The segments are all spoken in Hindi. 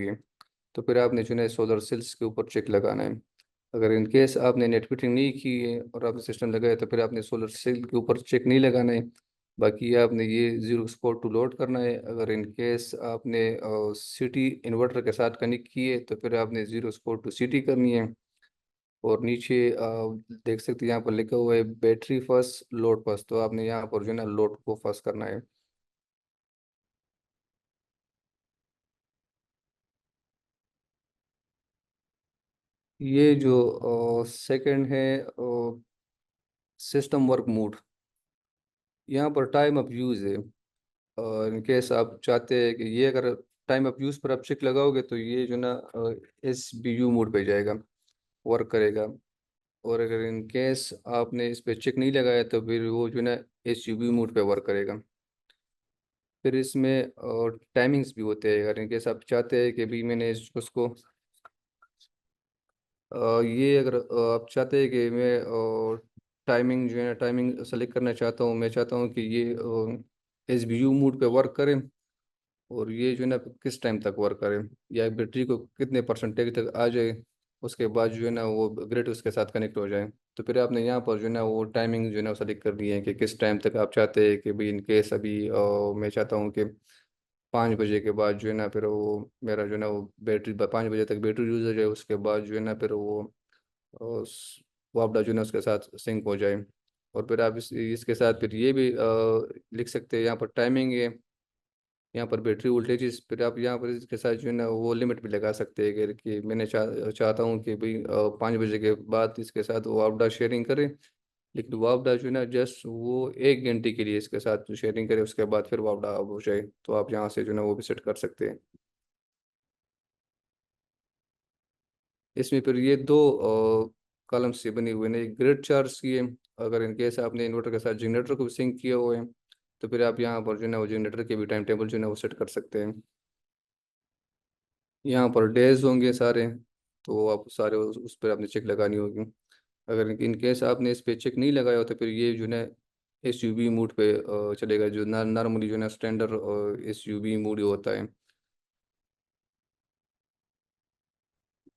हुई है, तो फिर आपने जो है सोलर सेल्स के ऊपर चेक लगाना है। अगर इन केस आपने नेट फिटिंग नहीं की है और आपने सिस्टम लगाया, तो फिर आपने सोलर सेल के ऊपर चेक नहीं लगाना है। बाकी आपने ये जीरो स्पॉट टू लोड करना है। अगर इन केस आपने सिटी इन्वर्टर के साथ कनेक्ट किए, तो फिर आपने जीरो स्पॉट टू सिटी करनी है। और नीचे देख सकते हैं यहाँ पर लिखा हुआ है बैटरी फर्स्ट लोड फर्स्ट, तो आपने यहाँ पर जो है ना लोड को फर्स्ट करना है। ये जो सेकंड है सिस्टम वर्क मोड, यहाँ पर टाइम ऑफ यूज़ है। इन केस आप चाहते हैं कि ये अगर टाइम ऑफ यूज़ पर आप चेक लगाओगे, तो ये जो ना SBU मोड पे जाएगा, वर्क करेगा। और अगर इन केस आपने इस पे चेक नहीं लगाया, तो फिर वो जो ना HUB मोड पे वर्क करेगा। फिर इसमें टाइमिंग्स भी होते हैं। अगर इन केस आप चाहते हैं कि भी मैंने उसको ये अगर आप चाहते हैं कि मैं टाइमिंग जो है ना टाइमिंग सेलेक्ट करना चाहता हूँ, मैं चाहता हूँ कि ये SBU मोड पे वर्क करे, और ये जो है ना किस टाइम तक वर्क करे, या बैटरी को कितने परसेंटेज तक आ जाए, उसके बाद जो है ना वो ग्रिड उसके साथ कनेक्ट हो जाए। तो फिर आपने यहाँ पर जो है ना वो टाइमिंग जो है ना सेलेक्ट करनी है कि किस टाइम तक आप चाहते हैं कि भाई इन केस अभी मैं चाहता हूँ कि 5 बजे के बाद जो है ना फिर वो मेरा जो है ना वो बैटरी 5 बजे तक बैटरी यूज हो जाए, उसके बाद जो है ना फिर वो आपका जो है ना उसके साथ सिंक हो जाए। और फिर आप इसके साथ फिर ये भी लिख सकते हैं, यहाँ पर टाइमिंग है, यहाँ पर बैटरी वोल्टेज, फिर आप यहाँ पर इसके साथ जो है ना वो लिमिट भी लगा सकते हैं कि मैंने चाहता हूँ कि भाई 5 बजे के बाद इसके साथ वो आपदा शेयरिंग करें, लेकिन वो आपदा जो है ना जस्ट वो 1 घंटे के लिए इसके साथ शेयरिंग करें, उसके बाद फिर वो आपदा ऑफ हो जाए। तो आप यहाँ से जो है ना वो भी सेट कर सकते हैं। इसमें फिर ये दो कॉलम से बनी हुई ने ग्रिड चार्ज की है। अगर इन केस आपने इन्वर्टर के साथ जनरेटर को भी सिंक किया हुआ है, तो फिर आप यहाँ पर जो है ना वो जनरेटर के भी टाइम टेबल जो है ना वो सेट कर सकते हैं। यहाँ पर डेज होंगे सारे, तो आप सारे उस पर आपने चेक लगानी होगी। अगर इन केस आपने इस पे चेक नहीं लगाया हो, तो फिर ये जो है ना SUV मोड पे चलेगा, जो नॉर्मली जो है ना स्टैंडर्ड SUV मोड होता है।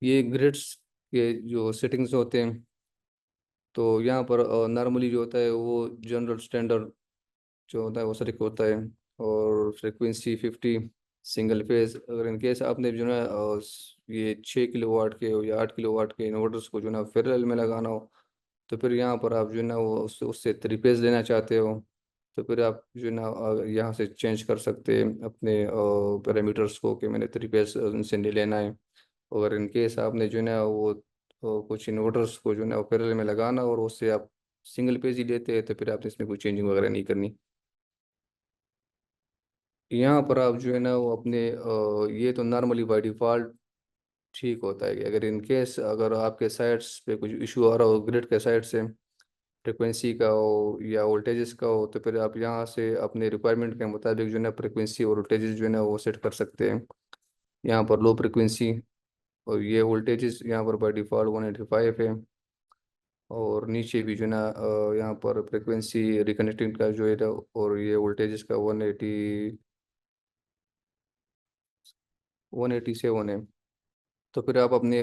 ये ग्रिड्स के जो सेटिंग्स होते हैं, तो यहाँ पर नॉर्मली जो होता है वो जनरल स्टैंडर्ड जो होता है वो सेलेक्ट होता है। और फ्रिक्वेंसी 50, सिंगल फेज। अगर इन केस आपने जो है ना ये 6 किलोवाट के या 8 किलोवाट के इन्वर्टर्स को जो है ना पैरेलल में लगाना हो, तो फिर यहाँ पर आप जो है ना वो उससे 3 फेज लेना चाहते हो, तो फिर आप जो है ना यहाँ से चेंज कर सकते हैं अपने पैरामीटर्स को कि मैंने 3 फेज उनसे नहीं लेना है। अगर इन केस आपने जो है ना वो कुछ इन्वर्टर्स को जो है ना वो पैरेलल में लगाना और उससे आप सिंगल पेज ही लेते हैं, तो फिर आपने इसमें कोई चेंजिंग वगैरह नहीं करनी। यहाँ पर आप जो है ना वो अपने ये तो नॉर्मली बाई डिफ़ॉल्ट ठीक होता है कि अगर इन केस अगर आपके साइट्स पे कुछ इशू आ रहा हो ग्रिड के साइड से, फ्रिक्वेंसी का हो या वोल्टेजेस का हो, तो फिर आप यहाँ से अपने रिक्वायरमेंट के मुताबिक जो है ना फ्रिक्वेंसी और वोल्टेजेस जो है ना वो सेट कर सकते हैं। यहाँ पर लो फ्रिक्वेंसी और ये वोल्टेजेस यहाँ पर बाई डिफ़ॉल्ट 185 है। और नीचे भी जो है ना यहाँ पर फ्रिक्वेंसी रिकनेक्टिंग का जो है ना, और ये वोल्टेजेस का 187 है। तो फिर आप अपने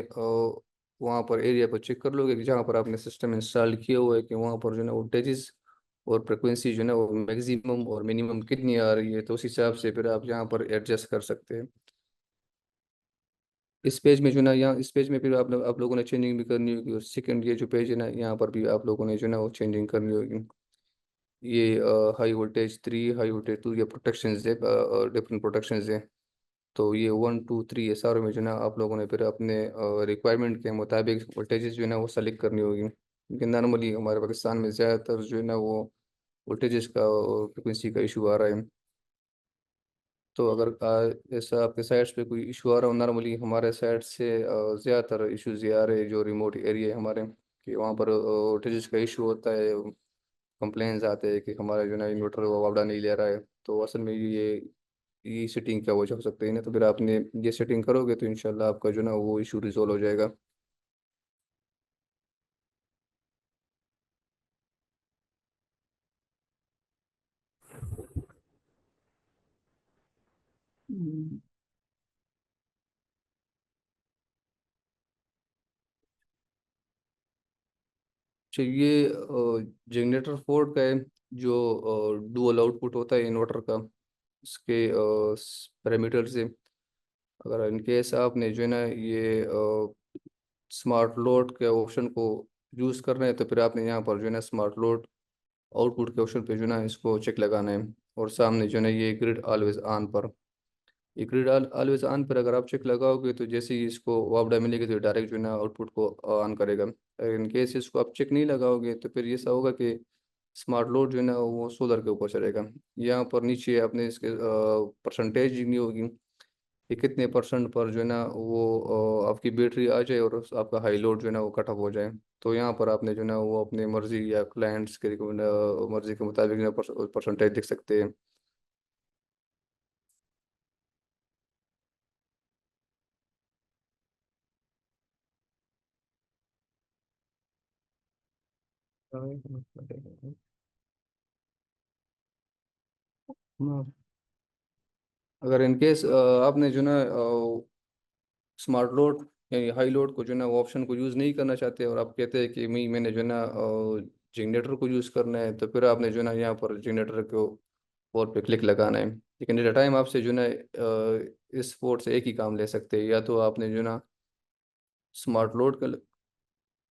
वहाँ पर एरिया पर चेक कर लोगे कि जहाँ पर आपने सिस्टम इंस्टॉल किया हुआ है कि वहाँ पर जो है ना वोल्टेजेस और फ्रिक्वेंसी जो है ना वो मैक्सिमम और मिनिमम कितनी आ रही है, तो उस हिसाब से फिर आप यहाँ पर एडजस्ट कर सकते हैं। इस पेज में जो है ना यहाँ इस पेज में फिर आप लोगों ने चेंजिंग भी करनी होगी, और सेकंड ये जो पेज है ना यहाँ पर भी आप लोगों ने जो है ना वो चेंजिंग करनी होगी। ये हाई वोल्टेज 3, हाई वोल्टेज 2, ये प्रोटेक्शन है, डिफरेंट प्रोटेक्शन है। तो ये 1 2 3 ये सारों में जो है ना आप लोगों ने फिर अपने रिक्वायरमेंट के मुताबिक वोल्टेजेस जो है ना वो सेलेक्ट करनी होगी, क्योंकि नॉर्मली हमारे पाकिस्तान में ज़्यादातर जो है ना वो वोल्टेजेस का और फ्रिक्वेंसी का इशू आ रहा है। तो अगर ऐसा आपके साइड्स पे कोई इशू आ रहा हो, नॉर्मली हमारे साइड से ज़्यादातर इश्यूज ये आ रहे हैं जो रिमोट एरिया है हमारे, कि वहाँ पर वोल्टेजेस का इशू होता है, कंप्लेंट्स आते हैं कि हमारा जो है ना इन्वर्टर वो वापड़ा नहीं ले रहा है। तो असल में ये सेटिंग क्या वजह हो सकती है ना, तो फिर आपने ये सेटिंग करोगे तो इंशाल्लाह आपका जो ना वो इशू रिजोल्व हो जाएगा। चाहिए जनरेटर फोर्ड का है, जो डुअल आउटपुट होता है इन्वर्टर का, उसके पैरामीटर से। अगर इनकेस आपने जो है ना ये स्मार्ट लोड के ऑप्शन को यूज़ कर रहे हैं, तो फिर आपने यहाँ पर जो है ना स्मार्ट लोड आउटपुट के ऑप्शन पे जो है ना इसको चेक लगाना है। और सामने जो है ना ये ग्रिड ऑलवेज ऑन पर, ये ग्रिड ऑलवेज ऑन पर अगर आप चेक लगाओगे तो जैसे ही इसको वापडा मिलेगी तो डायरेक्ट जो है ना आउटपुट को ऑन करेगा। अगर इन केस इसको आप चेक नहीं लगाओगे तो फिर ऐसा होगा कि स्मार्ट लोड जो है ना वो सोलर के ऊपर चलेगा। यहाँ पर नीचे आपने इसके परसेंटेज नहीं होगी कि कितने परसेंट पर जो है ना वो आपकी बैटरी आ जाए और आपका हाई लोड जो है ना वो कट ऑफ हो जाए। तो यहाँ पर आपने जो है ना वो अपनी मर्जी या क्लाइंट्स के मर्जी के मुताबिक जो है परसेंटेज देख सकते हैं। अगर इनकेस आपने जो ना स्मार्ट लोड यानी हाई लोड को जो ना वो ऑप्शन को यूज़ नहीं करना चाहते और आप कहते हैं कि मैंने जो ना जनरेटर को यूज़ करना है, तो फिर आपने जो ना यहाँ पर जनरेटर को पोर्ट पे क्लिक लगाना है। लेकिन एट टाइम आपसे जो ना इस पोर्ट से एक ही काम ले सकते हैं, या तो आपने जो ना स्मार्ट लोड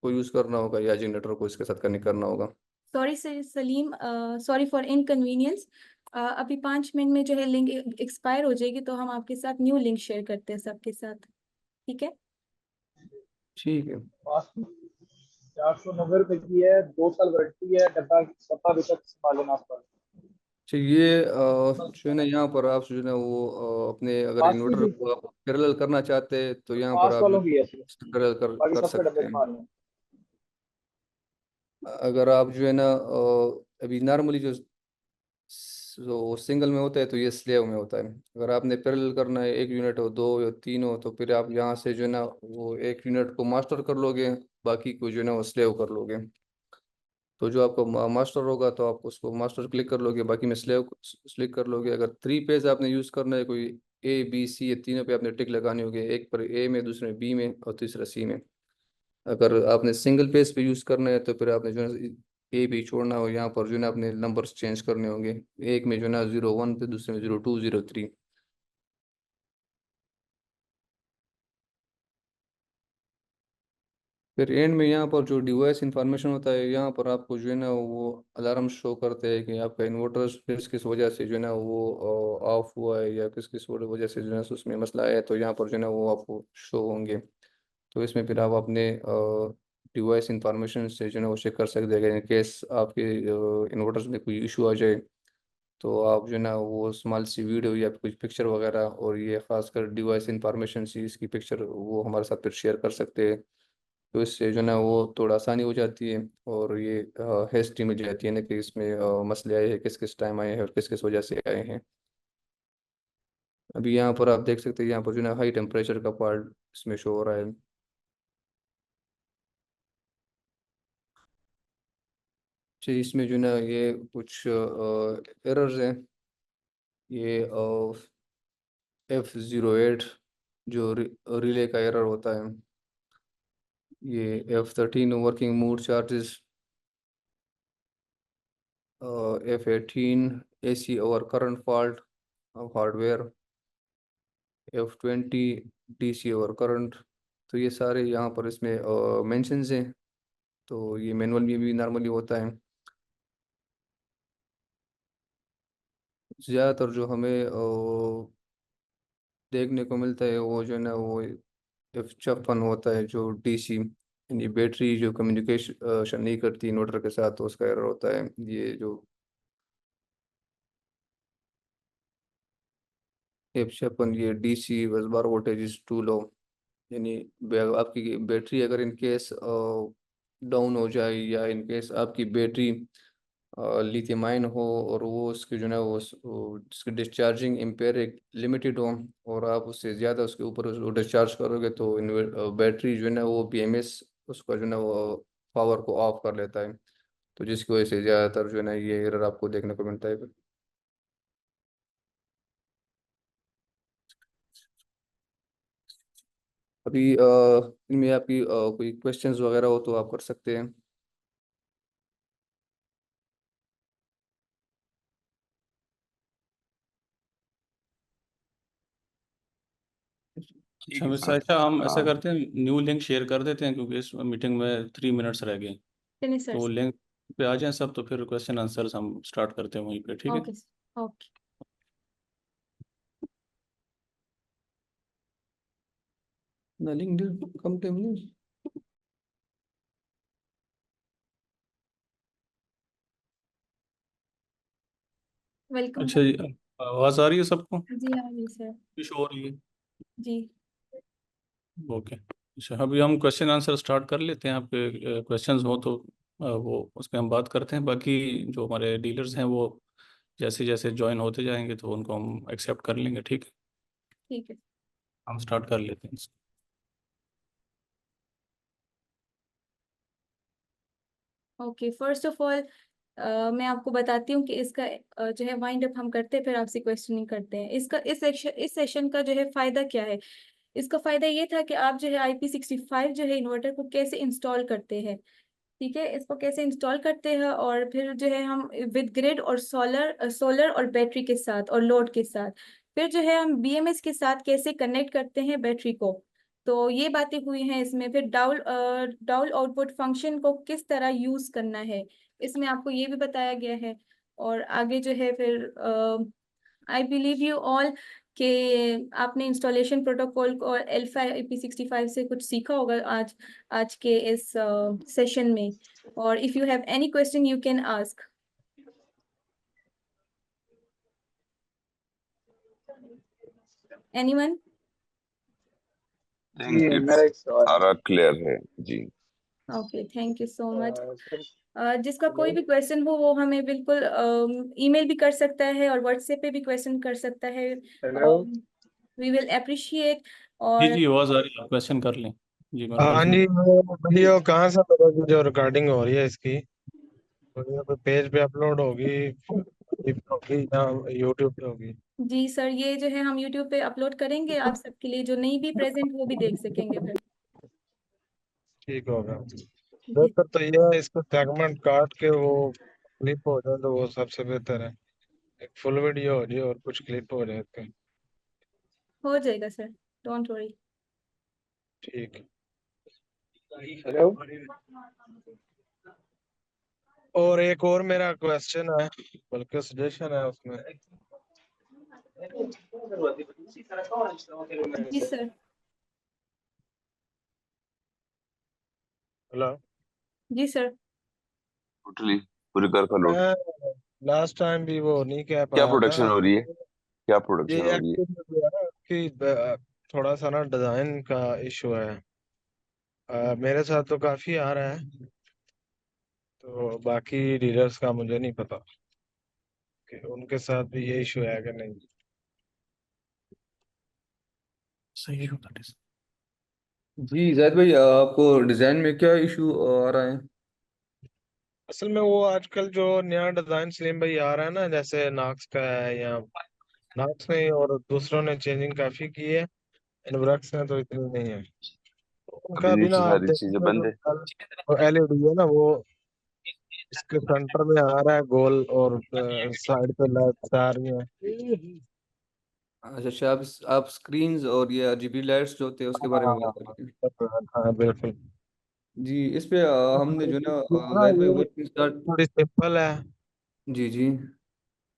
को यूज़ करना होगा या जनरेटर को इसके साथ कनेक्ट करना होगा। Sorry sir Salim, sorry for inconvenience. अभी 5 मिनट में जो है लिंक एक्सपायर हो जाएगी, तो हम आपके साथ न्यू लिंक शेयर करते हैं सबके साथ। ठीक है। ठीक है। 490 रुपए की है, 2 साल वारंटी है, डब्बा डब्बा भी तक संभाले ना आपका। ये जो है ना यहाँ पर आप जो है ना वो अपने अगर पास की इन्वर्टर थी, को आप पैरेलल करना चाहते हैं तो यहाँ पर पास आप जो वालों की है सिर्फ, पैरेलल बाकी कर सबके डब्बे सकते हैं। संभाले हैं। अगर आप जो है ना अभी नॉर्मली जो सिंगल में होता है तो ये स्लेव में होता है। अगर आपने पैरेलल करना है, एक यूनिट हो, दो या तीन हो, तो फिर आप यहाँ से जो है ना वो एक यूनिट को मास्टर कर लोगे, बाकी को जो है ना वो स्लेव कर लोगे। तो जो आपको मास्टर होगा तो आप उसको मास्टर क्लिक कर लोगे, बाकी में स्लेव क्लिक कर लोगे। अगर थ्री पेज आपने यूज़ करना है, कोई ए बी सी, ये तीनों पे आपने टिक लगानी होगी, एक पर ए में, दूसरे में बी में और तीसरा सी में। अगर आपने सिंगल पेज पे यूज़ करना है तो फिर आपने जो है ए भी छोड़ना हो, यहाँ पर जो है ना अपने नंबर्स चेंज करने होंगे, एक में जो है ना 01 पे, दूसरे में 02 03। फिर एंड में यहाँ पर जो डिवाइस इंफॉर्मेशन होता है, यहाँ पर आपको जो है ना वो अलार्म शो करते हैं कि आपका इन्वर्टर किस किस वजह से जो है ना वो ऑफ हुआ है या किस किस वजह से जो है ना उसमें मसला है, तो यहाँ पर जो है ना वो आपको शो होंगे। तो इसमें फिर आप अपने डिवाइस इंफॉर्मेशन से जो है ना वो चेक कर सकते हैं। इन केस आपके इन्वर्टर में कोई इशू आ जाए तो आप जो है ना वो स्मॉल सी वीडियो या कुछ पिक्चर वगैरह, और ये खासकर डिवाइस इंफॉर्मेशन सी इसकी पिक्चर वो हमारे साथ फिर शेयर कर सकते हैं। तो इससे जो है ना वो थोड़ा आसानी हो जाती है और ये हिस्ट्री मिल जाती है ना कि इसमें मसले आए हैं, किस किस टाइम आए हैं और किस किस वजह से आए हैं। अभी यहाँ पर आप देख सकते हैं, यहाँ पर जो है ना हाई टेम्परेचर का पार्ट इसमें शो हो रहा है। जी, इसमें जो है ना ये कुछ एरर्स हैं। ये F08 जो रिले का एरर होता है, ये F13 working mood charges, F18 AC over current fault of hardware, F20 DC over current. तो ये सारे यहाँ पर इसमें मेंशंस हैं। तो ये मैनुअल में भी नॉर्मली होता है। ज़्यादातर जो हमें देखने को मिलता है वो जो है ना वो F56 होता है, जो DC यानी बैटरी जो कम्युनिकेशन नहीं करती इन्वर्टर के साथ, तो उसका एरर होता है। ये जो F56, ये DC बस बार वोल्टेज इज टू लो, यानी आपकी बैटरी अगर इन केस डाउन हो जाए या इन केस आपकी बैटरी लिथियम आयन हो और वो उसकी जो है ना उसकी डिस्चार्जिंग एम्पेयर एक लिमिटेड हो, और आप उससे ज़्यादा उसके ऊपर उसको डिस्चार्ज करोगे तो बैटरी जो है ना वो BMS उसका जो है ना वो पावर को ऑफ कर लेता है। तो जिसकी वजह से ज़्यादातर जो है ना ये एरर आपको देखने को मिलता है। अभी इनमें आपकी कोई क्वेश्चंस वगैरह हो तो आप कर सकते हैं। अच्छा मिस्टर, अच्छा हम ऐसा करते हैं, न्यू लिंक शेयर कर देते हैं क्योंकि इस मीटिंग में 3 मिनट्स रह गए। चलिए सर। तो लिंक पे आ जाएं सब, तो फिर क्वेश्चन आंसर्स हम स्टार्ट करते हैं वहीं पे, ठीक है? Okay okay. The link did come to me. Welcome अच्छा जी, आवाज़ आ रही है सबको? जी। हाँ जी सर। कुछ हो रही है? जी। ओके, अच्छा अभी हम क्वेश्चन आंसर स्टार्ट कर लेते हैं। आपके क्वेश्चंस हो तो वो उस पर हम बात करते हैं। बाकी जो हमारे डीलर्स हैं वो जैसे जैसे ज्वाइन होते जाएंगे तो उनको हम एक्सेप्ट कर लेंगे, ठीक है? ठीक है। हम स्टार्ट कर लेते हैं। ओके, फर्स्ट ऑफ ऑल मैं आपको बताती हूँ कि इसका जो है वाइंड अप हम करते हैं, फिर आपसे क्वेश्चनिंग करते हैं। इसका इस सेशन का जो है फायदा क्या है। इसका फायदा ये था कि आप जो है IP65 जो है इन्वर्टर को कैसे इंस्टॉल करते हैं। ठीक है, इसको कैसे इंस्टॉल करते हैं और फिर जो है हम विद ग्रिड और सोलर और बैटरी के साथ और लोड के साथ, फिर जो है हम BMS के साथ कैसे कनेक्ट करते हैं बैटरी को। तो ये बातें हुई हैं इसमें। फिर डाउल आउटपुट फंक्शन को किस तरह यूज करना है, इसमें आपको ये भी बताया गया है। और आगे जो है फिर आई बिलीव यू ऑल कि आपने इंस्टॉलेशन प्रोटोकॉल और अल्फा IP65 से कुछ सीखा होगा आज आज के इस सेशन में। और if you have any question you can ask anyone. जी मेरा एक सवाल है। सारा क्लियर है जी। Okay, thank you so much. Sir जिसका कोई भी क्वेश्चन हो वो हमें बिल्कुल ईमेल भी कर सकता है और व्हाट्सएप पे भी क्वेश्चन कर सकता है। हेलो। We will appreciate. जी और जी, आवाज़ आ रही है, क्वेश्चन कर लें। जी मेरे ख्याल हाँ से जी, वो वीडियो कहाँ से मिलेगी जो रिकॉर्डिंग हो रही है इसकी? वीडियो पे पेज पे अपलोड होगी, होगी या यूट्यूब पे होगी? जी सर, ये जो है हम यूट्यूब पे अपलोड करेंगे आप सबके लिए, जो नहीं भी प्रेजेंट वो भी देख सकेंगे फिर। ठीक होगा। जी बेहतर तो ये है इसको सेगमेंट काट के वो क्लिप हो जाए तो वो सबसे बेहतर है। एक फुल वीडियो हो जाए और कुछ क्लिप हो जाए इसके। हो जाएगा सर, डोंट वरी। ठीक है। हेलो। और एक और मेरा क्वेश्चन है, बल्कि सजेशन है उसमें। जी सर। हेलो। जी सर। टोटली पूरी कार का लोड। मैं लास्ट टाइम भी वो नहीं कह क्या पाया था। प्रोडक्शन हो रही है? क्या ये प्रोडक्शन हो रही है? एक्चुअली जो है ना कि थोड़ा सा ना डिजाइन का इशू है। मेरे साथ तो काफी आ रहा है, तो बाकी डीलर्स का मुझे नहीं पता कि उनके साथ भी ये इशू है कि नहीं। सही होता है। जी जायद भाई, आपको डिजाइन में क्या इशू आ रहा है? असल में वो आजकल जो नया डिजाइन सलीम भाई आ रहा है ना, जैसे नाक्स का है या नाक्स नहीं और दूसरों ने चेंजिंग काफी की है, इनवरक्स ने तो इतनी नहीं है। अभी उनका भी ना नीचे आप सारी चीजें देखोगे बंद है। जो LED है ना वो इसके सेंटर में आ रहा है गोल, और साइड पे लाइट्स आ रही हैं। अच्छा अच्छा, आप स्क्रीन्स और ये RGB लाइट्स जो होते हैं उसके बारे में बात कर रहे हैं? हाँ बिल्कुल। जी, इस पे हमने जो ना हाँ जायद भाई ये वर्किंग स्टार्ट। थोड़ी सिंपल है। जी जी।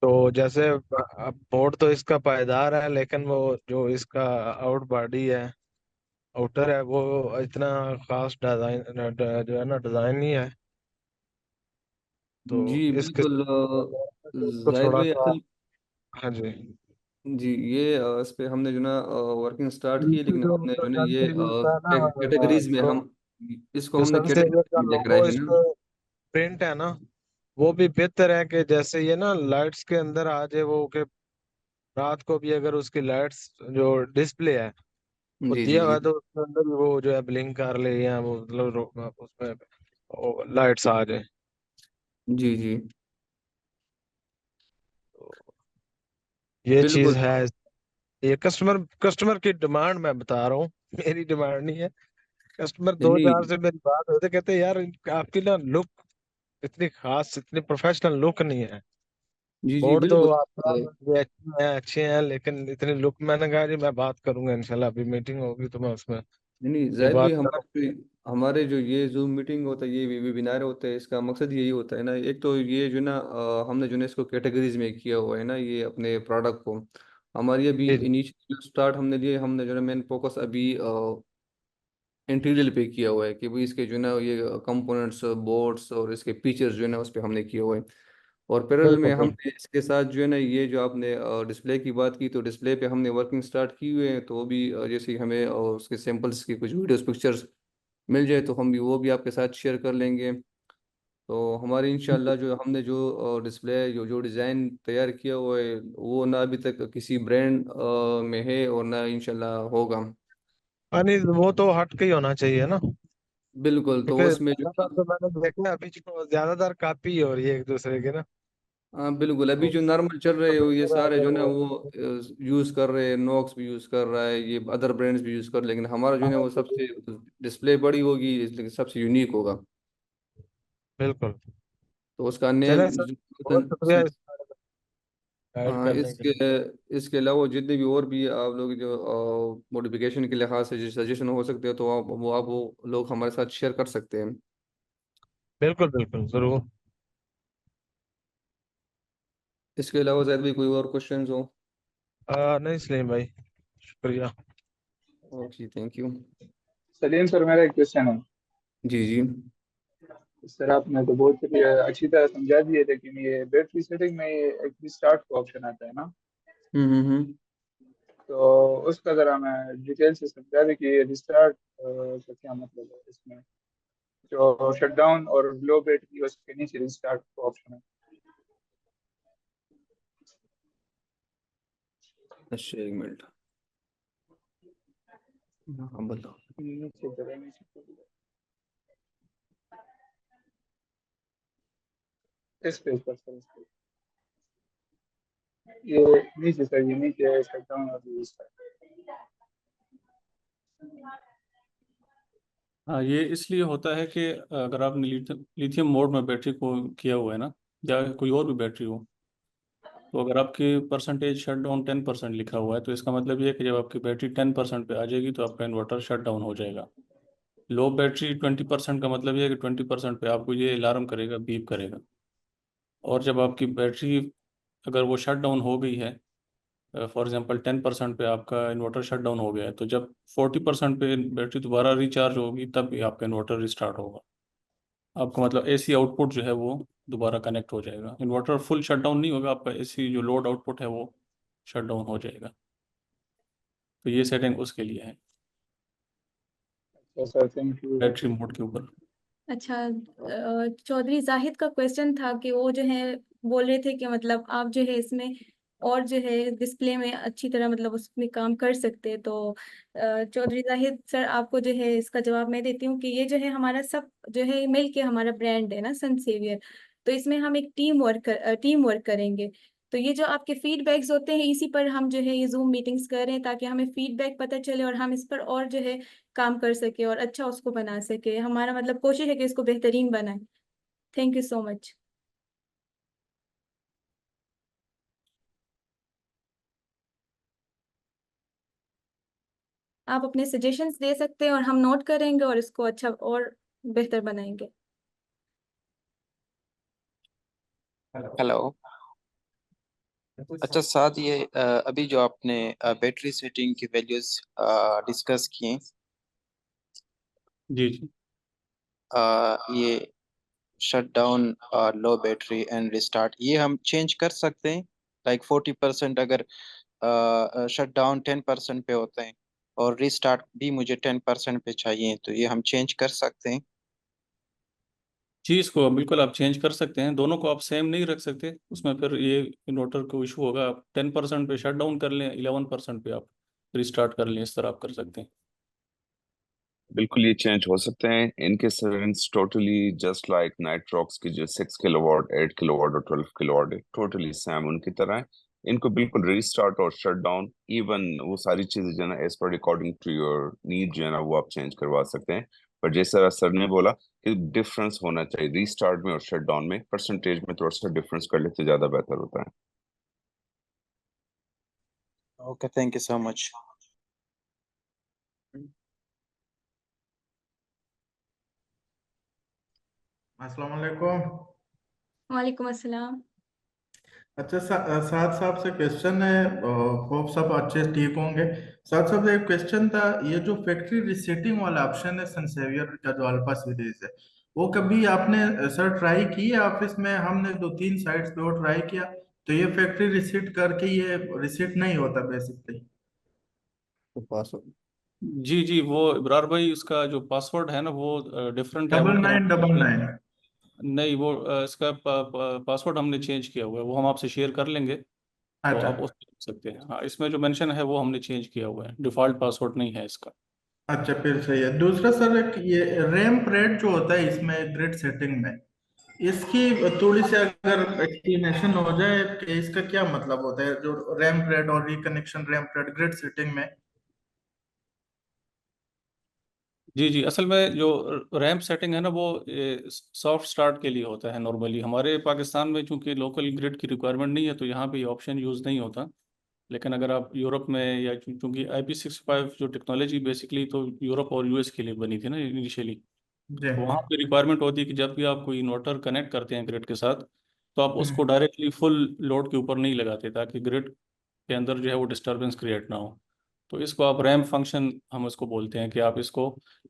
तो जैसे अब बोर्ड तो इसका पायदार है, लेकिन वो जो इसका आउट बॉडी है, आउटर है, वो इतना खास डिजाइन जो है ना डिजाइन नहीं है। तो जी इसके बिल्कुल, इसको जायद थोड़ा भाई सा। असल। हाँ जी। जी, ये इस पे हमने जो ना वर्किंग स्टार्ट की, नीचे लेकिन जो हमने जो ना सन ये सेवियर का है ना, कैटेगरीज में जो हम इसको जो हमने सन सेवियर कैटेगरीज का में लेकर आए लोगो हैं इस ना। पे प्रिंट है ना, वो भी बेहतर है कि जैसे ये ना लाइट्स के अंदर आ जाए वो, कि रात को भी अगर उसकी लाइट्स जो डिस्प्ले है वो जी जी दिया हुआ जी। है तो उसके अंदर भी वो जो है ब्लिंक कर ले, या वो मतलब उसमें लाइट्स आ जाए। जी जी तो ये चीज बिल्कुल। है। ये कस्टमर कस्टमर की डिमांड मैं बता रहा हूँ, मेरी डिमांड नहीं है। कस्टमर दो चार नहीं से मेरी बात होती, कहते यार आपकी ना लुक इतनी खास, इतनी प्रोफेशनल लुक नहीं है। जी जी बोर्ड तो बिल्कुल। आपका ये अच्छे हैं, लेकिन इतनी लुक, मैंने कहा जी मैं बात करूंगा इंशाल्लाह, अभी मीटिंग होगी तो मैं उसमें नहीं ये जाहिद भाई, बात करूँ। हमारे जो ये जूम मीटिंग होता है, ये वेबिनार होता है, इसका मकसद यही होता है ना, एक तो ये जो ना हमने जो ना इसको कैटेगरीज में किया हुआ है ना, ये अपने प्रोडक्ट को। हमारी अभी जी जी इनिशियल स्टार्ट हमने लिए, हमने जो ना मेन फोकस अभी इंटीरियर पे किया हुआ है कि भाई इसके जो है ना ये कंपोनेंट्स, बोर्ड्स और इसके फीचर्स जो है ना उस पर हमने किए हुए हैं। और पैरेलल में बिल्कुल बिल्कुल। हमने इसके साथ जो है ना ये जो आपने डिस्प्ले की बात की, तो डिस्प्ले पे हमने वर्किंग स्टार्ट की हुई है, तो वो भी जैसे ही हमें उसके सैंपल्स की कुछ वीडियोस पिक्चर्स मिल जाए तो हम भी वो भी आपके साथ शेयर कर लेंगे। तो हमारी इंशाल्लाह जो हमने जो डिस्प्ले जो जो डिज़ाइन तैयार किया हुआ है वो ना अभी तक किसी ब्रांड में है और ना इंशाल्लाह होगा। हाँ नहीं, वो तो हट के ही होना चाहिए ना, बिल्कुल, तो क्योंकि उसमें जो ज्यादातर तो मैंने देखा है अभी जो ज्यादातर कॉपी हो रही है एक दूसरे की ना। हाँ बिल्कुल, अभी तो जो नॉर्मल चल रहे हो ये सारे जो ना वो वो यूज कर रहे हैं, नॉक्स भी यूज कर रहा है, ये अदर ब्रांड्स भी यूज कर रहे हैं, लेकिन हमारा जो है ना हाँ, वो सबसे डिस्प्ले बड़ी होगी इसलिए सबसे यूनिक होगा। बिल्कुल। तो उसका नेम चले सर, बहुत शुक्रिया इस बारे में गाइड हाँ, करने के इसके लिए। इसके अलावा जितने भी और भी आप लोग जो मॉडिफिकेशन के लिहाज से जो सजेशन हो सकते हो तो आप वो लोग हमारे साथ शेयर कर सकते हैं। बिल्कुल बिल्कुल जरूर। इसके अलावा शायद भी कोई और क्वेश्चंस हो? नहीं सलीम भाई, शुक्रिया। Okay, thank you. Salim sir, मेरा एक क्वेश्चन है। जी जी। सर आपने तो बहुत अच्छी तरह समझा दिए, लेकिन ये बैटरी सेटिंग में ये एक स्टार्ट का ऑप्शन आता है ना, हम्म। तो उसका जरा मैं डिटेल से समझा दें कि ये रिस्टार्ट का क्या मतलब है इसमें, जो शट डाउन और लो बैटरी उसके नीचे रिस्टार्ट का ऑप्शन है। अच्छा, एक मिनट। हाँ बताओ। नीचे जरा नीचे इस पेज पर सर, इस पेज। ये नीचे सर, ये नीचे शट डाउन और रिस्टार्ट। हाँ, ये इसलिए होता है कि अगर आपने लिथियम मोड में बैटरी को किया हुआ है ना, या कोई और भी बैटरी हो, तो अगर आपकी परसेंटेज शट डाउन 10% लिखा हुआ है, तो इसका मतलब ये है कि जब आपकी बैटरी 10% पे आ जाएगी तो आपका इन्वर्टर शट डाउन हो जाएगा। लो बैटरी 20% का मतलब ये है कि 20% पे आपको ये अलार्म करेगा, बीप करेगा। और जब आपकी बैटरी अगर वो शट डाउन हो गई है, फॉर एग्जांपल 10% पे आपका इन्वर्टर शट डाउन हो गया है, तो जब 40% पे बैटरी दोबारा रिचार्ज होगी तब भी आपका इन्वर्टर रिस्टार्ट होगा। आपका मतलब एसी आउटपुट जो है वो दोबारा कनेक्ट हो जाएगा। इन्वर्टर फुल शट डाउन नहीं होगा, आपका एसी जो लोड आउटपुट है वो शट डाउन हो जाएगा। तो ये सेटिंग उसके लिए है, तो sir thank you. Battery mode के ऊपर। अच्छा, चौधरी जाहिद का क्वेश्चन था कि वो जो है बोल रहे थे कि मतलब आप जो है इसमें और जो है डिस्प्ले में अच्छी तरह मतलब उसमें काम कर सकते हैं। तो चौधरी जाहिद सर, आपको जो है इसका जवाब मैं देती हूँ कि ये जो है हमारा सब जो है मिल के हमारा ब्रांड है ना, सन सेवियर। तो इसमें हम एक टीम वर्क करेंगे। तो ये जो आपके फीडबैक्स होते हैं, इसी पर हम जो है ये जूम मीटिंग्स कर रहे हैं ताकि हमें फीडबैक पता चले और हम इस पर और जो है काम कर सके और अच्छा उसको बना सके। हमारा मतलब कोशिश है कि इसको बेहतरीन बनाए। Thank you so much. आप अपने सजेशंस दे सकते हैं और हम नोट करेंगे और इसको अच्छा और बेहतर बनाएंगे। हेलो। अच्छा साथ ये अभी जो आपने बैटरी सेटिंग की वैल्यूज डिस्कस किए, जी जी। ये shut down, low battery and restart, ये हम चेंज कर सकते हैं? लाइक 40% अगर शट डाउन 10% पे होते हैं और रिस्टार्ट भी मुझे 10% पे चाहिए, तो ये हम चेंज कर सकते हैं? जी, इसको बिल्कुल आप चेंज कर सकते हैं, दोनों को आप सेम नहीं रख सकते, उसमें फिर ये इन्वर्टर को इशू होगा। आप 10% पे शट डाउन कर लें, 11% पे आप रिस्टार्ट कर लें, इस तरह आप कर सकते हैं। बिल्कुल ये चेंज हो सकते हैं। इनके settings totally just like Nitrox की जो 6 किलोवाट, 8 किलोवाट और 12 किलोवाट है, टोटली सेम उनकी तरह है। इनको बिल्कुल रीस्टार्ट और शट डाउन, इवन वो सारी चीजें जो है ना as per according to your need जो है ना वो आप चेंज करवा सकते हैं। पर जैसा सर ने बोला डिफरेंस होना चाहिए रीस्टार्ट में और शटडाउन में, परसेंटेज में थोड़ा सा डिफरेंस कर लेते ज्यादा बेहतर होता है। Okay, thank you so much. अस्सलाम वालेकुम। वालेकुम अस्सलाम। अच्छा साद साहब से क्वेश्चन है, होप सब अच्छे ठीक होंगे। साद साहब से एक क्वेश्चन था, ये जो फैक्ट्री रिसेटिंग वाला ऑप्शन है सनसेवियर का जो अल्फा सीरीज है, वो कभी आपने सर ट्राई की है ऑफिस में? हमने 2-3 साइट्स पे वो ट्राई किया, तो ये फैक्ट्री रिसेट करके ये रिसेट नहीं होता बेसिकली। तो पासवर्ड जी जी, वो इब्रार भाई, उसका जो पासवर्ड है ना वो डिफरेंट है, वो डबल फिर नाइन डबल हम नाइन नहीं, वो इसका पासवर्ड हमने चेंज किया हुआ है, वो हम आपसे शेयर कर लेंगे, तो अच्छा आप उससे देख सकते हैं। हाँ, इसमें जो मेंशन है वो हमने चेंज किया हुआ है, डिफॉल्ट पासवर्ड नहीं है इसका। अच्छा, फिर सही है। दूसरा सर, एक ये रैम्प रेट जो होता है इसमें ग्रिड सेटिंग में, इसकी थोड़ी सी अगर एक्सप्लेनेशन हो जाए कि इसका क्या मतलब होता है, जो रैम्प रेट और reconnection ramp rate grid setting में। जी जी, असल में जो रैंप सेटिंग है ना वो सॉफ्ट स्टार्ट के लिए होता है नॉर्मली। हमारे पाकिस्तान में चूंकि लोकल ग्रिड की रिक्वायरमेंट नहीं है तो यहाँ पे ये ऑप्शन यूज़ नहीं होता। लेकिन अगर आप यूरोप में, या चूंकि IP65 जो टेक्नोलॉजी बेसिकली तो यूरोप और US के लिए बनी थी ना इनिशियली, जी। तो वहाँ पे रिक्वायरमेंट होती है कि जब भी आप कोई इन्वर्टर कनेक्ट करते हैं ग्रिड के साथ, तो आप उसको हम्म, डायरेक्टली फुल लोड के ऊपर नहीं लगाते, ताकि ग्रिड के अंदर जो है वो डिस्टरबेंस क्रिएट ना हो। तो इसको आप रैम्प फंक्शन हम इसको बोलते हैं, कि आप इसको,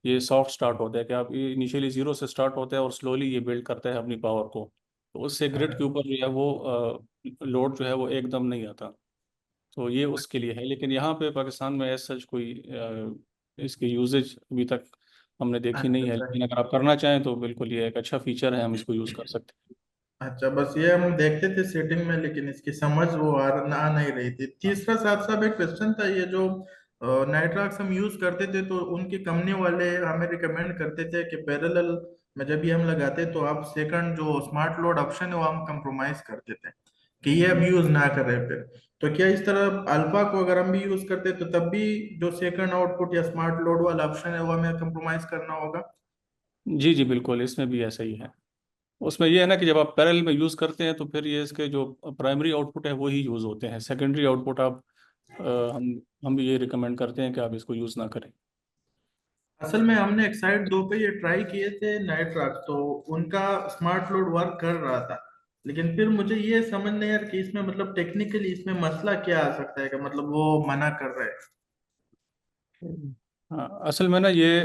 ये सॉफ्ट स्टार्ट होता है कि आप ये इनिशियली जीरो से स्टार्ट होता है और स्लोली ये बिल्ड करता है अपनी पावर को, तो उससे ग्रिड के अच्छा ऊपर जो है वो लोड जो है वो एकदम नहीं आता। तो ये उसके लिए है। लेकिन यहाँ पे पाकिस्तान में ऐसा कोई इसकी यूजेज अभी तक हमने देखी नहीं अच्छा है, सर। लेकिन अगर आप करना चाहें तो बिल्कुल ये एक अच्छा फीचर है, हम इसको यूज़ कर सकते हैं। अच्छा, बस ये हम देखते थे सेटिंग में, लेकिन इसकी समझ वो आ नहीं रही थी। तीसरा साहब साहब एक क्वेश्चन था, ये जो नाइट्रॉक्स हम यूज करते थे, तो उनकी कंपनी वाले हमें रिकमेंड करते थे कि पैरेलल में जब भी हम लगाते तो आप सेकंड जो स्मार्ट लोड ऑप्शन है वो हम कंप्रोमाइज करते थे कि ये अब यूज ना करें फिर। तो क्या इस तरह अल्फा को अगर हम भी यूज करते तो तब भी जो सेकंड आउटपुट या स्मार्ट लोड वाला ऑप्शन है वो हमें कंप्रोमाइज करना होगा? जी जी बिल्कुल, इसमें भी ऐसा ही है। उसमें ये है ना कि जब आप पैरेलल में यूज़ करते हैं तो फिर ये इसके जो प्राइमरी आउटपुट है वो ही यूज़ होते हैं, सेकेंडरी आउटपुट आप हम भी ये रिकमेंड करते हैं कि आप इसको यूज़ ना करें। असल में हमने एक्साइड 2 पे ये ट्राई किए थे नाइट रॉक, तो उनका स्मार्ट लोड वर्क कर रहा था। लेकिन फिर मुझे ये समझ नहीं यार कि इसमें मतलब टेक्निकली इसमें मसला क्या आ सकता है, कि मतलब वो मना कर रहे हैं। हाँ, असल में ना ये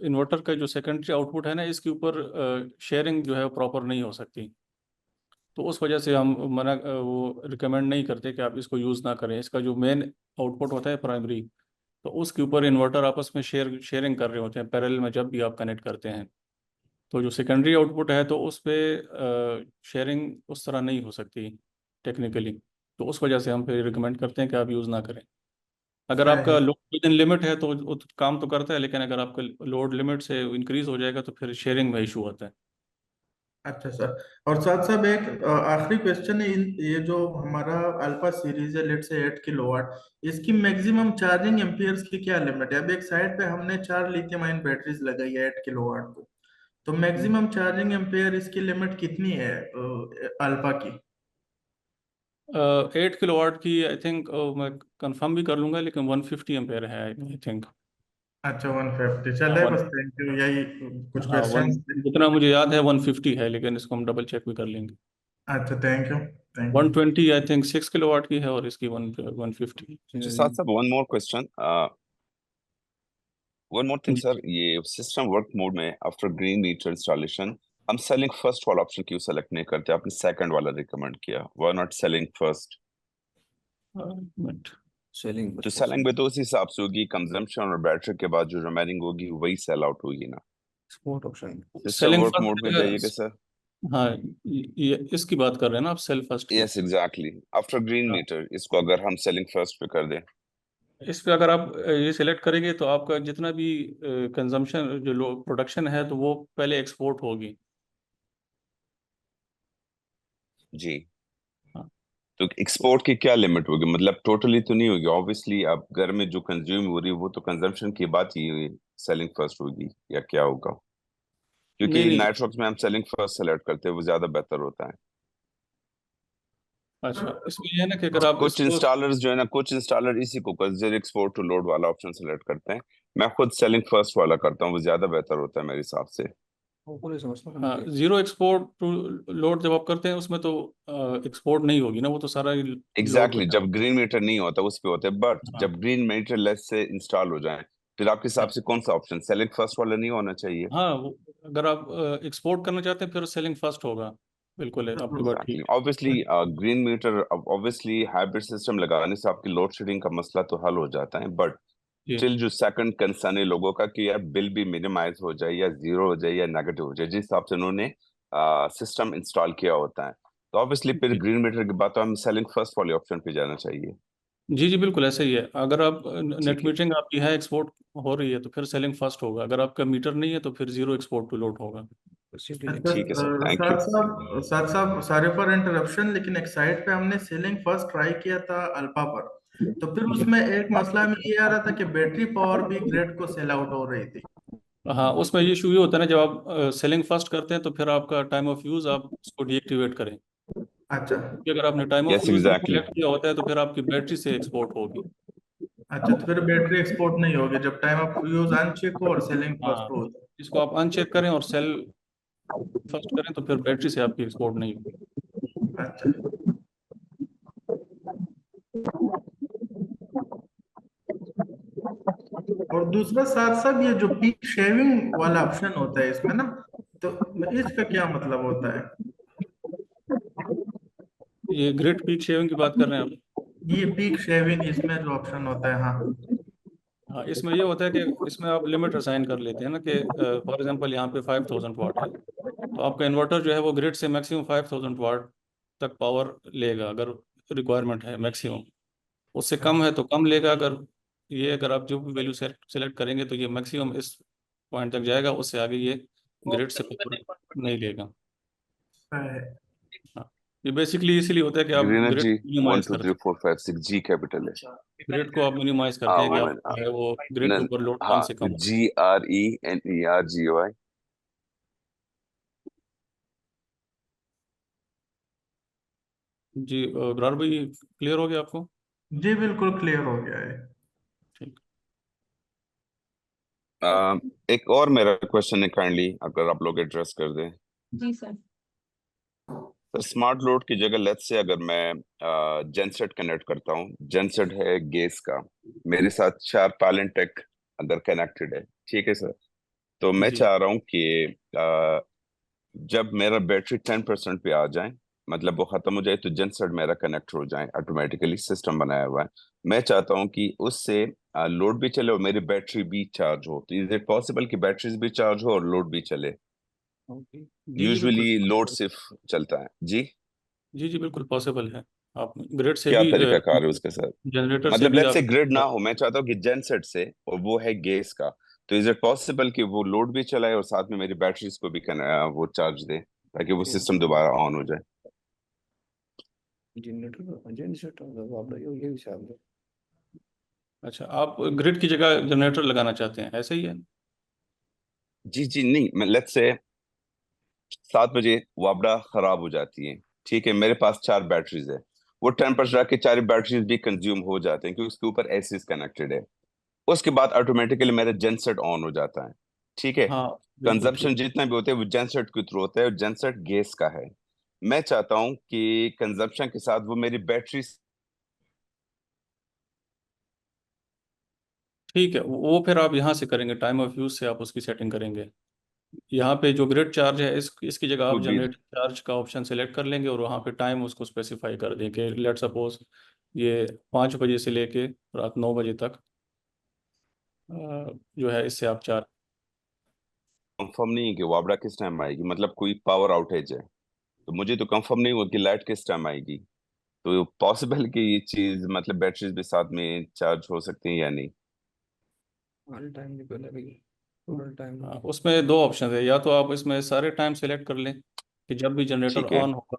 इन्वर्टर का जो सेकेंडरी आउटपुट है ना, इसके ऊपर शेयरिंग जो है प्रॉपर नहीं हो सकती। तो उस वजह से हम वो रिकमेंड नहीं करते कि आप इसको यूज़ ना करें। इसका जो मेन आउटपुट होता है प्राइमरी, तो उसके ऊपर इन्वर्टर आपस में शेयरिंग कर रहे होते हैं पैरेलल में जब भी आप कनेक्ट करते हैं। तो जो सेकेंडरी आउटपुट है तो उस पर शेयरिंग उस तरह नहीं हो सकती टेक्निकली। तो उस वजह से हम फिर रिकमेंड करते हैं कि आप यूज़ ना करें। अगर आपका सही। लोड विद इन लिमिट है तो वो तो काम तो करता है, लेकिन अगर आपका लोड लिमिट से इंक्रीज हो जाएगा तो फिर शेयरिंग में इशू आता है। अच्छा सर, और साथ साथ एक आखिरी क्वेश्चन है, ये जो हमारा अल्फा सीरीज है लेट से 8 किलोवाट, इसकी मैक्सिमम चार्जिंग एम्पियर्स की क्या लिमिट है? अब एक साइड पे हमने 4 लिथियम आयन बैटरीज लगाई है 8 किलोवाट को, तो मैक्सिमम चार्जिंग एम्पियर इसकी लिमिट कितनी है अल्फा की? 8 किलोवाट की आई थिंक, मैं कंफर्म भी कर लूंगा, लेकिन 150 एम्पेयर है आई थिंक। अच्छा, 150 हाँ चले, वन बस थैंक यू, यही कुछ हाँ वन क्वेश्चन थे। जितना मुझे याद है 150 है, लेकिन इसको हम डबल चेक भी कर लेंगे। अच्छा, thank you. Thank you. 120 I think 6 kilowatt की है, और इसकी 150। तो साथ साथ one more question, one more thing sir, ये सिस्टम वर्क मोड में आफ्टर ग्रीन मीटर इंस्टॉलेशन हम सेलिंग फर्स्ट वाला ऑप्शन क्यों सेलेक्ट नहीं करते? आपने सेकंड वाला रिकमेंड किया, why not selling first? Selling जो सेलिंग में तो उस हिसाब से होगी, कंजम्पशन और बैटरी के बाद जो रिमेनिंग होगी वही सेल आउट होगी ना। Sport option. System selling work mode में जाइएगा फर्स्ट, सर। हाँ, ये इसकी बात कर रहे हैं ना आप, सेल फर्स्ट की। Yes exactly, after green meter इसको अगर हम सेलिंग फर्स्ट पे कर दें। इस पे अगर आप ये सिलेक्ट करेंगे तो आपका जितना भी कंजम्पशन जो लो प्रोडक्शन है तो वो पहले एक्सपोर्ट होगी। जी, हाँ, तो एक्सपोर्ट की क्या लिमिट होगी? मतलब टोटली तो नहीं होगी ऑब्वियसली, आप घर में जो कंज्यूम हो रही है वो तो कंजम्पशन की बात ही सेलिंग फर्स्ट होगी, या क्या होगा? क्योंकि नहीं नहीं, नाइट्रॉक्स में हम सेलिंग फर्स्ट सेलेक्ट करते हैं, वो ज्यादा बेहतर होता है। अच्छा इसमें ये है ना कि अगर आप कुछ इसको इंस्टॉलर्स जो है ना, कुछ इंस्टॉलर इसी को कंसीडर एक्सपोर्ट टू लोड वाला ऑप्शन सेलेक्ट करते हैं। मैं खुद सेलिंग फर्स्ट वाला करता हूँ, वो ज्यादा बेहतर होता है मेरे हिसाब से। वो पूरे समझता हूँ हाँ, कि जीरो एक्सपोर्ट टू लोड जब आप करते हैं उसमें तो एक्सपोर्ट नहीं होगी ना, वो तो सारा लोड एग्जैक्टली होता है। जब ग्रीन मीटर नहीं होता उस पे होते हैं, बट हाँ जब ग्रीन मीटर लेस से इंस्टॉल हो जाए, फिर आपके हिसाब हाँ से कौन सा ऑप्शन, सेलेक्ट फर्स्ट वाला नहीं होना चाहिए? हाँ, वो अगर आप एक्सपोर्ट करना चाहते हैं फिर सेलिंग फर्स्ट होगा। बिल्कुल है, आपकी बात एग्जैक्टली, ठीक है। Obviously green meter, obviously hybrid system लगाने से आपकी लोड शेडिंग का मसला तो हल हो जाता है, बट जी स्टिल जो सेकंड कंसर्न है लोगों का कि यार बिल भी मिनिमाइज हो जाए या जीरो हो जाए या नेगेटिव हो जाए, जिस हिसाब से उन्होंने सिस्टम इंस्टॉल किया होता है, तो ऑब्वियसली फिर जी ग्रीन मीटर की बात तो हम सेलिंग फर्स्ट वाले ऑप्शन पे जाना चाहिए। जी जी, बिल्कुल ऐसा ही है। अगर आप नेट ठीक है। मीटरिंग आपकी है, एक्सपोर्ट हो रही है, तो फिर सेलिंग फर्स्ट होगा। अगर आपका मीटर नहीं है तो फिर जीरो एक्सपोर्ट टू लोड होगा। बेसिकली अच्छा, ठीक है सर, थैंक यू। साथ साथ सॉरी फॉर इंटरप्शन, लेकिन एक साइट पे हमने सेलिंग फर्स्ट ट्राई किया था अल्फा पर, तो फिर जी उसमें एक मसला में ये आ रहा था कि बैटरी पावर भी ग्रिड को सेल आउट हो रही थी। हाँ, उसमें ये इशू ये होता है ना, जब आप सेलिंग फर्स्ट करते हैं तो फिर आपका टाइम ऑफ यूज़ आप उसको डीएक्टिवेट करें, अच्छा। क्योंकि अगर आपने time of yes use exactly. Select किया होता है तो फिर आपकी बैटरी से एक्सपोर्ट होगी। अच्छा, तो फिर बैटरी एक्सपोर्ट नहीं होगी जब टाइम ऑफ यूज अनचेक हो और सेलिंग फर्स्ट हाँ, हो। इसको आप अनचेक करें और सेल फर्स्ट करें तो फिर बैटरी से आपकी एक्सपोर्ट नहीं होगी। अच्छा, और दूसरा साथ साथ ये जो पीक शेविंग वाला ऑप्शन होता है इसमें ना, तो इसका क्या मतलब होता है? ये ग्रिड पीक शेविंग की बात कर रहे हैं आप? ये पीक शेविंग इसमें जो ऑप्शन होता है, हाँ। हाँ, इसमें ये होता है कि इसमें आप लिमिट असाइन कर लेते हैं ना कि फॉर एग्जांपल यहाँ पे 5000 वाट है, तो आपका इन्वर्टर जो है वो ग्रिड से मैक्सिमम 5000 वाट तक पावर लेगा अगर रिक्वायरमेंट है मैक्सिमम। उससे कम है तो कम लेगा। अगर आप जो भी वैल्यू सेलेक्ट करेंगे तो ये मैक्सिमम इस पॉइंट तक जाएगा, उससे आगे ये ग्रिड से पावर नहीं लेगा। है। हाँ, ये बेसिकली इसीलिए होता है कि आप green grid energy one minimize two करते थ्री हैं। Four five six G capital है। ग्रिड को आप मिनिमाइज करते हाँ हैं कि वो आप मैंने, जो है वो ग्रिड के न, ऊपर लोड कम हाँ, से कम हो। GRENERGY। जी ब्रार भाई, क्लियर हो गया आपको? जी बिल्कुल क्लियर हो गया है। ठीक। एक और मेरा क्वेश्चन है, काइंडली अगर आप लोग एड्रेस कर दें। जी सर। सर स्मार्ट लोड की जगह लेट्स से अगर मैं जेनसेट कनेक्ट करता हूँ, जेनसेट है गैस का, मेरे साथ 4 पैलेंटेक अगर कनेक्टेड है, ठीक है सर, तो मैं जी चाह रहा हूँ कि जब मेरा बैटरी 10% पे आ जाए, मतलब वो खत्म हो जाए, तो जेनसेट मेरा कनेक्ट हो जाए, ऑटोमेटिकली सिस्टम बनाया हुआ है। मैं चाहता हूँ कि उससे लोड भी चले और मेरी बैटरी भी चार्ज हो, तो इज इट पॉसिबल कि बैटरीज भी चार्ज हो और लोड भी चले? ओके, जी जी बिल्कुल। यूजुअली लोड सिर्फ चलता है जी। जी जी बिल्कुल पॉसिबल है। आप ग्रिड से क्या भी तरीकाकार है उसके साथ? जनरेटर से मतलब भी लेट्स से आप ग्रिड ना हो, मैं चाहता हूँ कि जेनसेट से, और वो है गैस का, तो इज इट पॉसिबल कि वो लोड भी चलाए और साथ में मेरी बैटरीज को भी वो चार्ज दे, ताकि वो सिस्टम दोबारा ऑन हो जाए? जनरेटर जनरेटर आप ये हिसाब है। अच्छा, आप ग्रिड की जगह जनरेटर लगाना चाहते हैं, ऐसा ही है? जी जी, नहीं, मैं लेट्स से 7 बजे वापडा खराब हो जाती है, ठीक है, मेरे पास 4 बैटरीज है, वो 10% रख के 4 बैटरीज भी कंज्यूम हो जाते हैं क्योंकि उसके ऊपर एसीज कनेक्टेड है। उसके बाद ऑटोमेटिकली मेरा जेनसेट ऑन हो जाता है, ठीक है। हाँ बिल्कुल ठीक। कंजप्शन जितना भी होता है वो जेनसेट के थ्रू होता है, और जेनसेट गैस का है। मैं चाहता हूँ कि कंजप्शन के साथ वो मेरी बैटरी, ठीक है, वो फिर आप यहाँ से करेंगे, टाइम ऑफ यूज से आप उसकी सेटिंग करेंगे। यहाँ पे जो ग्रिड चार्ज है इसकी जगह को आप भी जनरेटर चार्ज का ऑप्शन सेलेक्ट कर लेंगे और वहाँ पे टाइम उसको स्पेसिफाई कर दें कि लेट सपोज ये 5 बजे से लेके रात 9 बजे तक जो है इससे आप चार्ज। कंफर्म नहीं है कि वापडा किस टाइम आएगी, मतलब कोई पावर आउटेज है, तो मुझे तो कंफर्म नहीं हुआ कि लाइट किस टाइम आएगी, तो पॉसिबल कि ये चीज मतलब बैटरीज भी साथ में चार्ज हो सकती हैं या नहीं? ऑल टाइम भी पहले भी ऑल टाइम। हाँ, उसमें दो ऑप्शन है, या तो आप इसमें सारे टाइम सेलेक्ट कर लें कि जब भी जनरेटर ठीक है, ऑन होगा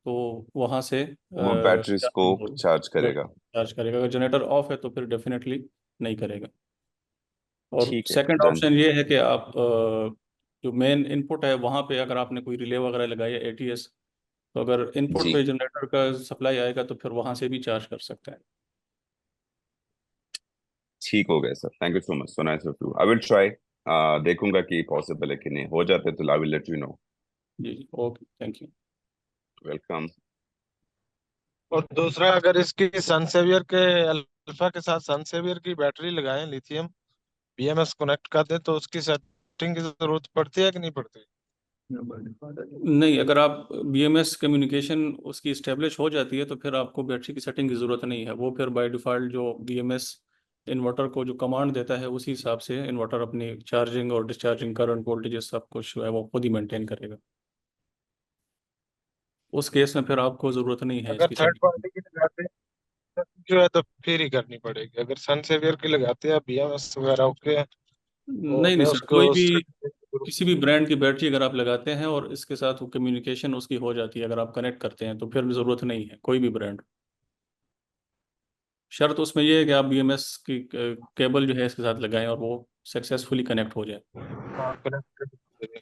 तो वहाँ से वो बैटरीज को चार्ज करेगा। चार्ज करेगा। अगर जनरेटर ऑफ है तो फिर डेफिनेटली नहीं करेगा। और ठीक है, सेकंड डन। ऑप्शन ये है कि आप जो मेन इनपुट है वहाँ पे अगर आपने कोई रिले वगैरह लगाई है ATS, तो अगर इनपुट जी पे जनरेटर का सप्लाई आएगा तो फिर वहाँ से भी चार्ज कर सकते हैं। ठीक हो गया sir, thank you so much, so nice of you. I will try, देखूंगा कि पॉसिबल है कि नहीं, हो जाते तो I will let you know. जी जी, ओके, थैंक यू। वेलकम। और दूसरा, अगर इसकी सनसेवियर के अल्फा के साथ सनसेवियर की बैटरी लगाएं, लिथियम BMS कनेक्ट कर दें, तो उसकी सेटिंग की जरूरत पड़ती है कि नहीं पड़ती? नहीं, अगर आप BMS कम्युनिकेशन उसकी इस्टेब्लिश हो जाती है तो फिर आपको बैटरी की सेटिंग की ज़रूरत नहीं है। वो फिर बाय डिफ़ॉल्ट जो BMS इन्वर्टर को जो कमांड देता है उसी हिसाब से इन्वर्टर अपनी चार्जिंग और डिस्चार्जिंग करंट वोल्टेज सब कुछ जो है वो खुद ही मेंटेन करेगा। उस केस में फिर आपको ज़रूरत नहीं है अगर इसकी थर्ड सेटिंग। पार्टी की लगाते हैं तो जो है तो फिर ही करनी पड़ेगी। अगर सनसेवियर की लगाते हैं BMS वगैरह ओके है, तो नहीं नहीं हमें सर, उसको कोई भी set करने की जरूरत किसी भी ब्रांड की बैटरी अगर आप लगाते हैं और इसके साथ वो कम्युनिकेशन उसकी हो जाती है, अगर आप कनेक्ट करते हैं तो फिर ज़रूरत नहीं है कोई भी ब्रांड। शर्त उसमें ये है कि आप BMS की केबल जो है इसके साथ लगाएं और वो सक्सेसफुली कनेक्ट हो जाए। नहीं। हाँ, connect करनी पड़ेगी।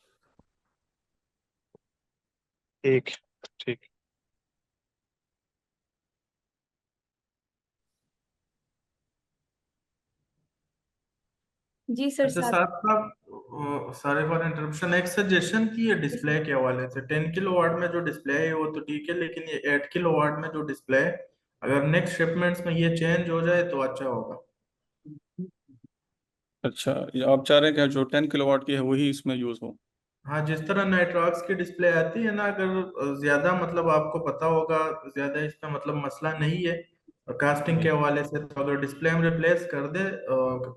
ठीक ठीक। जी सर अच्छा साहब। साहब सॉरी फॉर इंटरप्शन, एक सजेशन की, ये डिस्प्ले के हवाले से 10 किलोवाट में जो डिस्प्ले है वो तो ठीक है, लेकिन ये 8 किलोवाट में जो डिस्प्ले है, अगर नेक्स्ट शिपमेंट्स में ये चेंज हो जाए तो अच्छा होगा। अच्छा, ये आप चाह रहे हैं कि जो 10 किलोवाट की है वही इसमें यूज़ हो? हाँ, जिस तरह नाइट्रॉक्स की डिस्प्ले आती है ना, अगर ज्यादा मतलब आपको पता होगा, ज्यादा इसका मतलब मसला नहीं है कास्टिंग के हवाले से, तो अगर डिस्प्ले हम रिप्लेस कर दे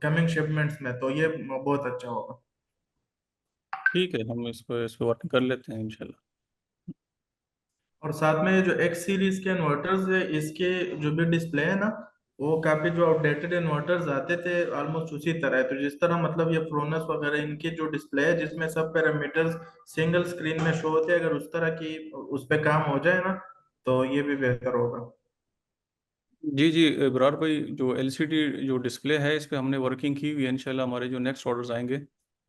कमिंग शिपमेंट्स में तो ये बहुत अच्छा होगा। ठीक है, हम इस पर वर्क कर लेते हैं इंशाल्लाह। और साथ में ये जो एक्स सीरीज के इन्वर्टर्स है, इसके जो भी डिस्प्ले है ना, वो काफी जो आउटडेटेड इन्वर्टर्स आते थे ऑलमोस्ट उसी तरह है। तो जिस तरह मतलब ये फ्रोनस वगैरह इनकी जो डिस्प्ले है जिसमें सब पैरामीटर्स सिंगल स्क्रीन में शो होते हैं, अगर उस तरह की उस पे काम हो जाए ना तो ये भी बेहतर होगा। जी जी, इब्रार भाई, जो LCD जो डिस्प्ले है इस पे हमने वर्किंग की हुई है। इंशाल्लाह हमारे जो नेक्स्ट ऑर्डर्स आएंगे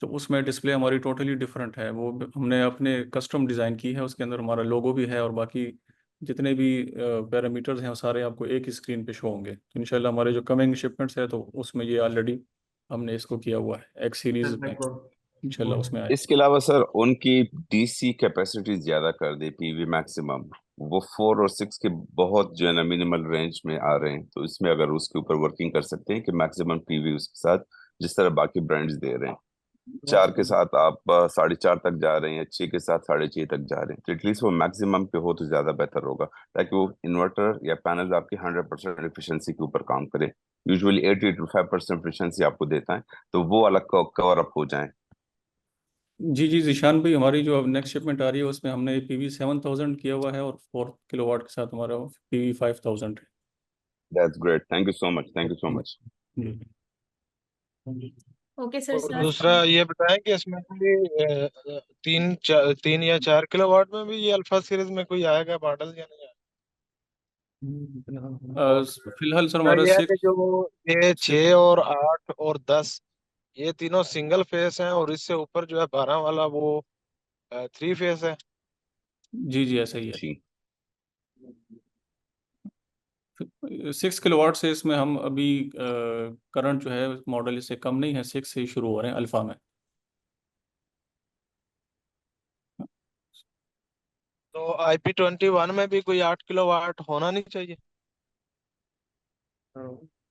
तो उसमें डिस्प्ले हमारी टोटली डिफरेंट है। वो हमने अपने कस्टम डिज़ाइन की है, उसके अंदर हमारा लोगो भी है और बाकी जितने भी पैरामीटर्स हैं वो सारे आपको एक ही स्क्रीन पे शो होंगे। तो इंशाल्लाह हमारे जो कमिंग शिपमेंट्स है तो उसमें ये ऑलरेडी हमने इसको किया हुआ है X सीरीज में, इंशाल्लाह गुड। उसमें आए। इसके अलावा सर उनकी डीसी कैपेसिटी ज्यादा कर दे, पीवी मैक्सिमम, वो 4 और 6 के बहुत जो है ना मिनिमल रेंज में आ रहे हैं, तो इसमें अगर उसके ऊपर वर्किंग कर सकते हैं कि मैक्सिमम पीवी उसके साथ, जिस तरह बाकी ब्रांड्स दे रहे हैं, 4 के साथ आप 4.5 तक जा रहे हैं, 6 के साथ 6.5 तक जा रहे हैं, तो एटलीस्ट वो मैक्सिमम पे हो तो ज्यादा बेहतर होगा, ताकि वो इन्वर्टर या पैनल आपकी 100% एफिशिएंसी के ऊपर काम करे। यूजुअली 80 to 85% एफिशिएंसी आपको देता है, तो वो अलग कवर अप हो जाए। जी जी जिशान भाई, हमारी जो अब नेक्स्ट शिपमेंट आ रही है उसमें हमने PV 7000 किया हुआ है और 4 किलोवाट के साथ हमारा PV 5000 है। That's great, thank you so much, thank you so much. जी। ओके सर और साहब। दूसरा ये बताएं कि इसमें भी 3 या 4 किलोवाट में भी ये अल्फा सीरीज में कोई आएगा मॉडल या नहीं फिलहाल सर आएगा? हमारा ये है कि सिक्स जो ये 6 और 8 और 10 ये तीनों सिंगल फेस हैं, और इससे ऊपर जो है 12 वाला वो 3 फेस है। जी जी ऐसा ही है। जी 6 किलोवाट से इसमें हम अभी करंट जो है मॉडल इससे कम नहीं है, 6 से ही शुरू हो रहे हैं अल्फा में। तो IP21 में भी कोई 8 किलोवाट होना नहीं चाहिए?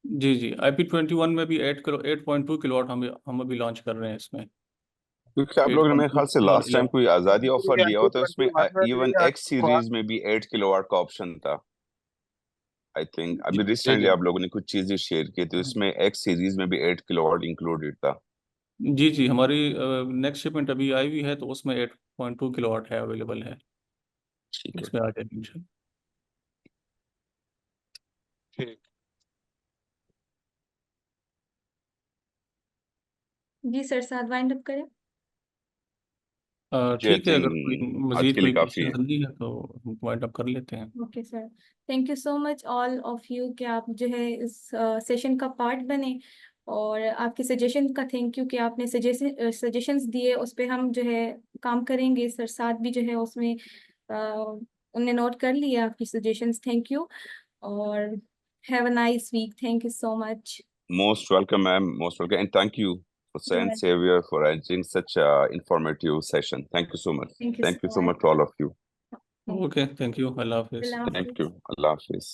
जी जी, IP21 में भी 8.2 किलोवाट हम अभी लॉन्च कर रहे हैं इसमें। क्योंकि आप एट लोगों ने मेरे पॉइंट टू ख्याल से किलोवाट लास्ट टाइम कोई आजादी ऑफर दिया हुआ था, उसमें IP21 में भी इवन एक्स 8 किलोवाट। सीरीज में भी 8 किलोवाट का ऑप्शन था। आई थिंक जी अभी जी रिसेंटली आप लोगों ने कुछ चीजें शेयर की थी, उसमें एक्स सीरीज में भी 8 किलोवाट इंक्लूडेड था। जी जी, हमारी नेक्स्ट शिपमेंट अभी आई हुई है तो उसमें 8.2 किलोवाट है, अवेलेबल है, ठीक है। उसमें आ जाएगी इंशाल्लाह। ठीक। जी सर साहब, वाइंड अप करें। जी आई ठीक है, अगर कोई थिंक आज मजीद के लिए कोई काफी क्वेश्चन है। नहीं है तो हम वाइंड अप कर लेते हैं। Okay sir, thank you so much all of you कि आप जो है इस सेशन का पार्ट बने। और आपके सजेशन का थैंक यू कि आपने सजेशंस दिए, उस पे हम जो है काम करेंगे। सर साथ भी जो है उसमें उनने नोट कर लिया आपकी सजेशंस। थैंक यू और have a nice week. Thank you so much. Most welcome, ma'am. Most welcome. And thank you for Saint Xavier for arranging such a informative session. Thank you so much. Thank you Thank you so so much. much to all of you. Okay, thank you, Allah Hafiz. Allah Thank Hafiz. you. Allah Hafiz.